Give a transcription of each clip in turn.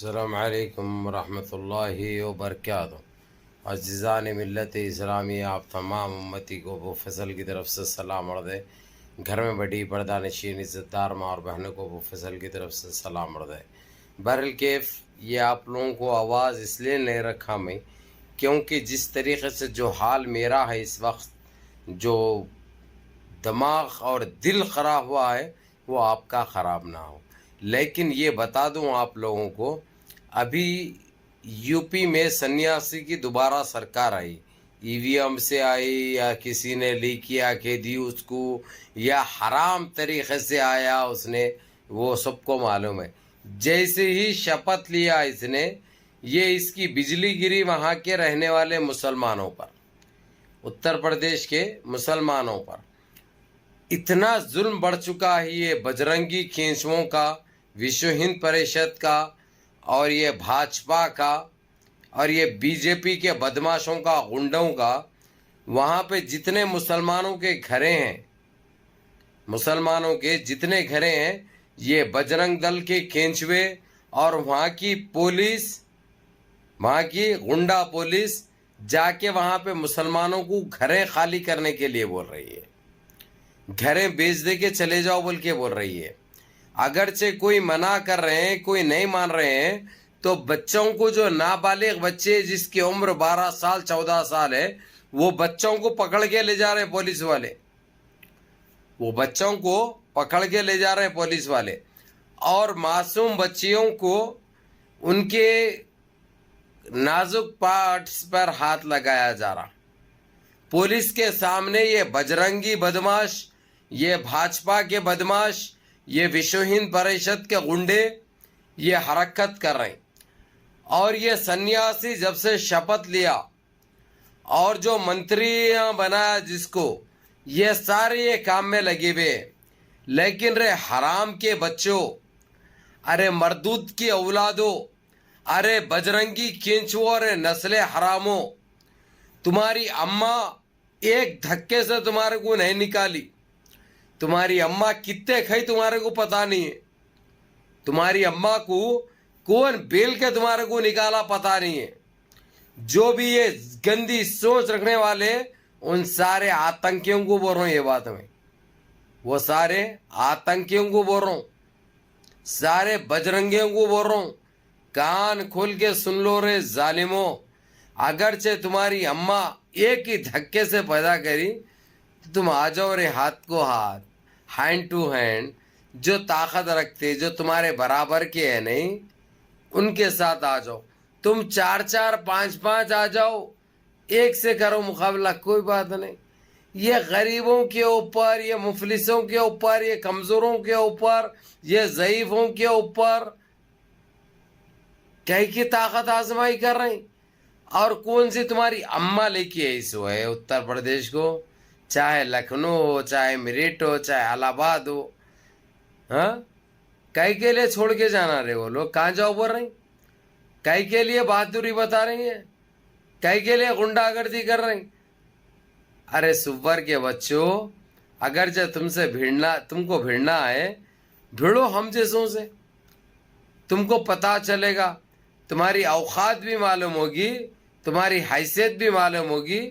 अस्सलाम वालेकुम रहमतुल्लाहि व बरकातुहू। अज़ीज़ान मिल्लत इस्लामी, आप तमाम उम्मती को वो फ़सल की तरफ से सलाम अर्ज़ है। घर में बड़ी पर्दा नशीन इज़्ज़तदार माँ और बहनों को वो फ़सल की तरफ से सलाम अर्ज़ है। बहरहाल कैफ़ ये आप लोगों को आवाज़ इसलिए नहीं रखा मैं, क्योंकि जिस तरीक़े से जो हाल मेरा है इस वक्त, जो दिमाग और दिल ख़राब हुआ है, वो आपका ख़राब ना हो। लेकिन ये बता दूं आप लोगों को, अभी यूपी में सन्यासी की दोबारा सरकार आई। ईवीएम से आई या किसी ने लीक किया के दी उसको, या हराम तरीक़े से आया उसने, वो सबको मालूम है। जैसे ही शपथ लिया इसने, ये इसकी बिजली गिरी वहाँ के रहने वाले मुसलमानों पर, उत्तर प्रदेश के मुसलमानों पर। इतना जुल्म बढ़ चुका है ये बजरंगी खींचुओं का, विश्व हिंद परिषद का, और ये भाजपा का, और ये बीजेपी के बदमाशों का, गुंडों का। वहाँ पे जितने मुसलमानों के घरे हैं, मुसलमानों के जितने घरे हैं, ये बजरंग दल के केंचुए और वहाँ की पुलिस, वहाँ की गुंडा पुलिस जाके वहाँ पे मुसलमानों को घरें खाली करने के लिए बोल रही है, घरें बेच दे के चले जाओ बोल के बोल रही है। अगरचे कोई मना कर रहे हैं, कोई नहीं मान रहे हैं, तो बच्चों को, जो नाबालिग बच्चे जिसकी उम्र 12 साल 14 साल है, वो बच्चों को पकड़ के ले जा रहे हैं पुलिस वाले, वो बच्चों को पकड़ के ले जा रहे हैं पुलिस वाले। और मासूम बच्चियों को उनके नाजुक पार्ट्स पर हाथ लगाया जा रहा। पुलिस के सामने ये बजरंगी बदमाश, ये भाजपा के बदमाश, ये विश्व हिंद परिषद के गुंडे ये हरकत कर रहे हैं। और ये सन्यासी जब से शपथ लिया और जो मंत्रियां बनाया जिसको, ये सारे ये काम में लगे हुए। लेकिन रे हराम के बच्चों, अरे मरदूद की औलादों, अरे बजरंगी खींचुओं, अरे नस्ले हरामों, तुम्हारी अम्मा एक धक्के से तुम्हारे को नहीं निकाली। तुम्हारी अम्मा कितने खाई तुम्हारे को पता नहीं है। तुम्हारी अम्मा को कौन बेल के तुम्हारे को निकाला पता नहीं है। जो भी ये गंदी सोच रखने वाले, उन सारे आतंकियों को बोल रहा हूं ये बात में, वो सारे आतंकियों को बोल रहा हूं, सारे बजरंगियों को बोल रहा हूं, कान खोल के सुन लो रे जालिमों। अगरचे तुम्हारी अम्मा एक ही धक्के से पैदा करी, तो तुम आ जाओ रे हाथ को हाथ, हैंड टू हैंड। जो ताकत रखते, जो तुम्हारे बराबर के है नहीं, उनके साथ आ जाओ। तुम 4-4 5-5 आ जाओ, एक से करो मुकाबला, कोई बात नहीं। ये गरीबों के ऊपर, ये मुफलिसों के ऊपर, ये कमजोरों के ऊपर, ये ज़ईफों के ऊपर कहीं की ताकत आजमाई कर रहे हैं। और कौन सी तुम्हारी अम्मा लेके आई सो है उत्तर प्रदेश को, चाहे लखनऊ हो, चाहे मेरठ हो, चाहे इलाहाबाद हो। हाँ, कई के लिए छोड़ के जाना रे वो लोग, कहाँ जाओ बोल रही, कई के लिए बहादुरी बता रही है, कई के लिए गुंडागर्दी कर रही। अरे सुवर के बच्चों, अगर जो तुमसे भिड़ना, तुमको भिड़ना है, भिड़ो हम जैसों से, तुमको पता चलेगा, तुम्हारी औकात भी मालूम होगी, तुम्हारी हैसियत भी मालूम होगी,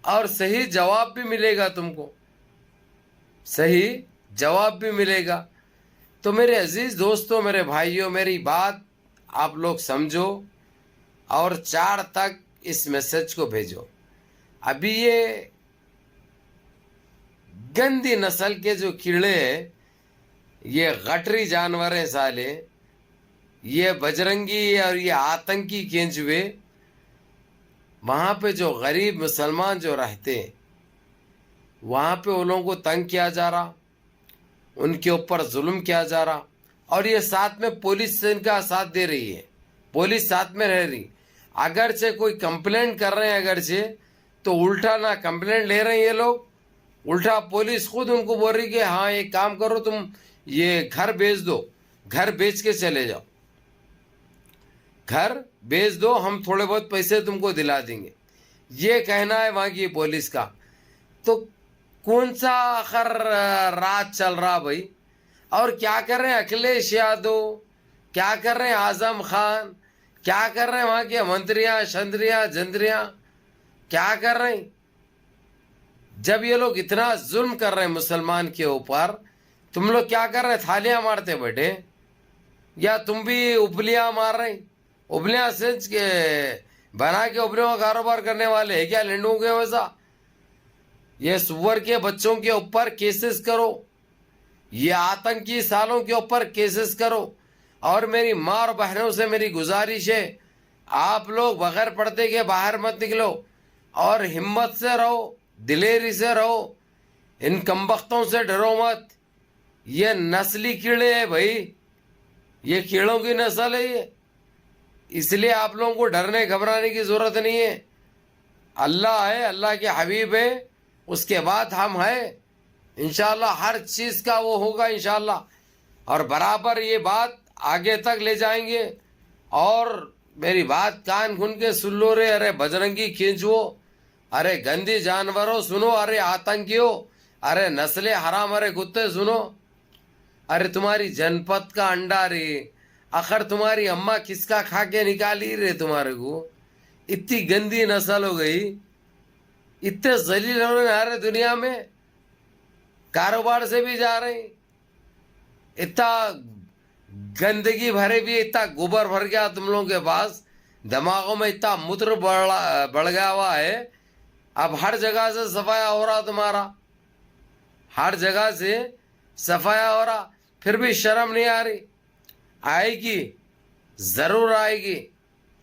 और सही जवाब भी मिलेगा तुमको, सही जवाब भी मिलेगा। तो मेरे अजीज दोस्तों, मेरे भाइयों, मेरी बात आप लोग समझो और 4 तक इस मैसेज को भेजो। अभी ये गंदी नस्ल के जो कीड़े हैं, ये गटरी जानवर हैं साले, ये बजरंगी और ये आतंकी केंचुए, वहाँ पे जो गरीब मुसलमान जो रहते हैं, वहाँ पे उन लोगों को तंग किया जा रहा, उनके ऊपर जुल्म किया जा रहा। और ये साथ में पुलिस इनका साथ दे रही है, पुलिस साथ में रह रही। अगर से कोई कंप्लेंट कर रहे हैं, अगर से, तो उल्टा ना कंप्लेंट ले रहे हैं ये लोग, उल्टा पुलिस खुद उनको बोल रही कि हाँ एक काम करो, तुम ये घर बेच दो, घर बेच के चले जाओ, घर बेच दो, हम थोड़े बहुत पैसे तुमको दिला देंगे, ये कहना है वहाँ की पुलिस का। तो कौन सा आखिर राज चल रहा भाई। और क्या कर रहे हैं अखिलेश यादव, क्या कर रहे हैं आजम खान, क्या कर रहे हैं वहां के मंत्रियां शंद्रियां जंद्रियां, क्या कर रहे हैं? जब ये लोग इतना जुल्म कर रहे हैं मुसलमान के ऊपर, तुम लोग क्या कर रहे हैं? थालियां मारते बैठे, या तुम भी उपलियां मार रहे हैं? उपलियां सेंच के बना के उपलियों का कारोबार करने वाले है क्या लेंडू के वैसा? ये सुअर के बच्चों के ऊपर केसेस करो, ये आतंकी सालों के ऊपर केसेस करो। और मेरी माँ और बहनों से मेरी गुजारिश है, आप लोग बगैर पर्दे के बाहर मत निकलो और हिम्मत से रहो, दिलेरी से रहो, इन कमबख्तों से डरो मत। ये नस्ली कीड़े हैं भाई, ये कीड़ों की नस्ल है ये, इसलिए आप लोगों को डरने घबराने की जरूरत नहीं है। अल्लाह है, अल्लाह के हबीब है, उसके बाद हम हैं। इंशाल्लाह हर चीज़ का वो होगा इंशाल्लाह, और बराबर ये बात आगे तक ले जाएंगे। और मेरी बात कान खुन के सुन लो रे, अरे बजरंगी खींचो, अरे गंदी जानवरों सुनो, अरे आतंकियों, अरे नस्ले हराम, अरे कुत्ते सुनो, अरे तुम्हारी जनपद का अंडा रे, आखिर तुम्हारी अम्मा किसका खा के निकाली रे तुम्हारे को? इतनी गंदी नस्ल हो गई, इतने जलील हो रहे दुनिया में, कारोबार से भी जा रहे, इतना गंदगी भरे भी, इतना गोबर भर गया तुम लोगों के पास, दिमागों में इतना मूत्र बढ़ गया हुआ है। अब हर जगह से सफाया हो रहा तुम्हारा, हर जगह से सफाया हो रहा, फिर भी शर्म नहीं आ रही। आएगी, जरूर आएगी,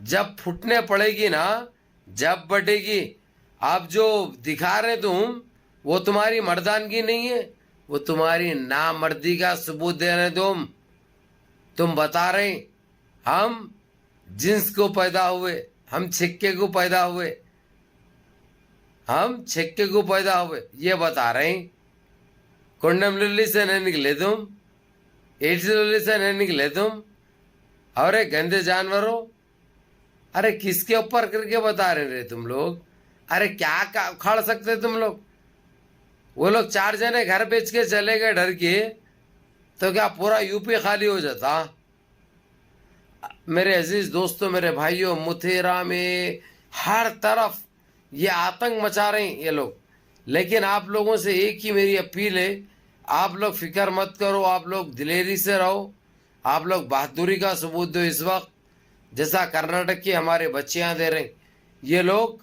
जब फुटने पड़ेगी ना, जब बटेगी। आप जो दिखा रहे तुम, वो तुम्हारी मर्दानगी नहीं है, वो तुम्हारी नामर्दी का सबूत दे रहे तुम बता रहे हम जिन्स को पैदा हुए, हम छिक्के को पैदा हुए, हम छिक्के को पैदा हुए, ये बता रहे हैं। कुंडम लिल्ली से नहीं निकले तुम, एड्स लिल्ली से नहीं निकले तुम, और गंदे जानवरों, अरे किसके ऊपर करके बता रहे तुम लोग? अरे क्या उखाड़ सकते तुम लोग? वो लोग 4 जने घर बेच के चले गए डर के, तो क्या पूरा यूपी खाली हो जाता? मेरे अजीज दोस्तों, मेरे भाइयों, मुथेरा में हर तरफ ये आतंक मचा रहे हैं ये लोग। लेकिन आप लोगों से एक ही मेरी अपील है, आप लोग फिक्र मत करो, आप लोग दिलेरी से रहो, आप लोग बहादुरी का सबूत दो इस वक्त, जैसा कर्नाटक की हमारे बच्चियां दे रहे। ये लोग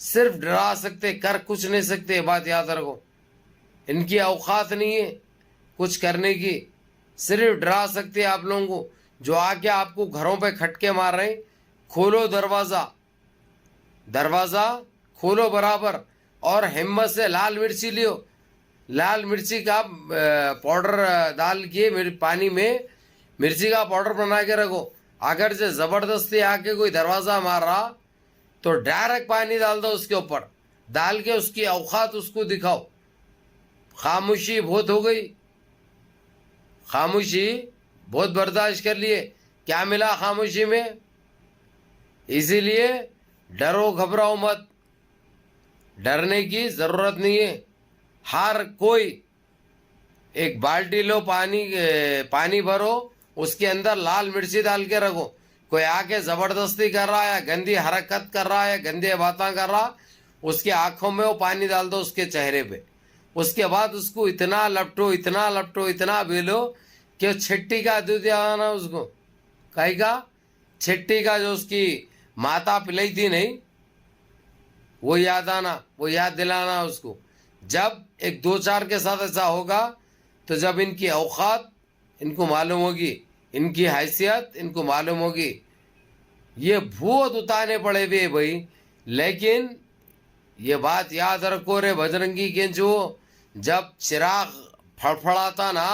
सिर्फ डरा सकते, कर कुछ नहीं सकते, बात याद रखो। इनकी औकात नहीं है कुछ करने की, सिर्फ डरा सकते आप लोगों को, जो आके आपको घरों पे खटके मार रहे हैं। खोलो दरवाज़ा, दरवाज़ा खोलो बराबर, और हिम्मत से लाल मिर्ची लियो, लाल मिर्ची का पाउडर डाल के पानी में मिर्ची का पाउडर बना के रखो। अगर से ज़बरदस्ती आके कोई दरवाज़ा मार रहा तो डायरेक्ट पानी डाल दो उसके ऊपर, डाल के उसकी औकात उसको दिखाओ। खामोशी बहुत हो गई, खामोशी बहुत बर्दाश्त कर लिए, क्या मिला खामोशी में? इसीलिए डरो घबराओ मत, डरने की ज़रूरत नहीं है। हर कोई एक बाल्टी लो, पानी भरो, उसके अंदर लाल मिर्ची डाल के रखो। कोई आके ज़बरदस्ती कर रहा है, गंदी हरकत कर रहा है, गंदे बातें कर रहा, उसके आँखों में वो पानी डाल दो, उसके चेहरे पे। उसके बाद उसको इतना लपटो, इतना लपटो, इतना बेलो कि छिट्टी का दूध आना उसको, कहीं का छिट्टी का जो उसकी माता पिलाई थी नहीं, वो याद आना, वो याद दिलाना उसको। जब 1-2-4 के साथ ऐसा होगा तो जब इनकी औकात इनको मालूम होगी, इनकी हैसियत इनको मालूम होगी। ये भूत उतारने पड़े हुए भाई, लेकिन ये बात याद रखो रे बजरंगी केंचो, जब चिराग फड़फड़ाता ना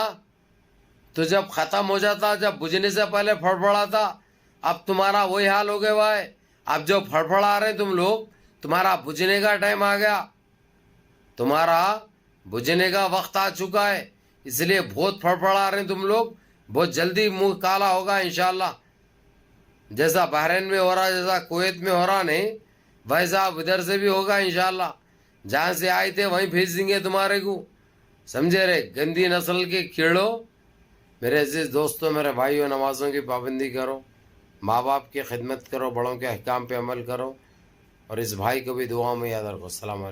तो जब ख़त्म हो जाता, जब बुझने से पहले फड़फड़ाता, अब तुम्हारा वही हाल हो गया भाई। अब जो फड़फड़ा रहे तुम लोग, तुम्हारा बुझने का टाइम आ गया, तुम्हारा बुझने का वक्त आ चुका है, इसलिए बहुत फड़फड़ा रहे तुम लोग। बहुत जल्दी मुंह काला होगा इंशाल्लाह, जैसा बहरीन में हो रहा, जैसा कुवैत में हो रहा नहीं, वैसा उधर से भी होगा इंशाल्लाह। जहाँ से आए थे वहीं भेज देंगे तुम्हारे को, समझे रे? गंदी नस्ल के कीड़ो, मेरे अजीज़ दोस्तों, मेरे भाइयों, नमाज़ों की पाबंदी करो, माँ बाप की खिदमत करो, बड़ों के अहकाम पे अमल करो और इस भाई को भी दुआ में याद रखो। अस्सलाम वालेकुम।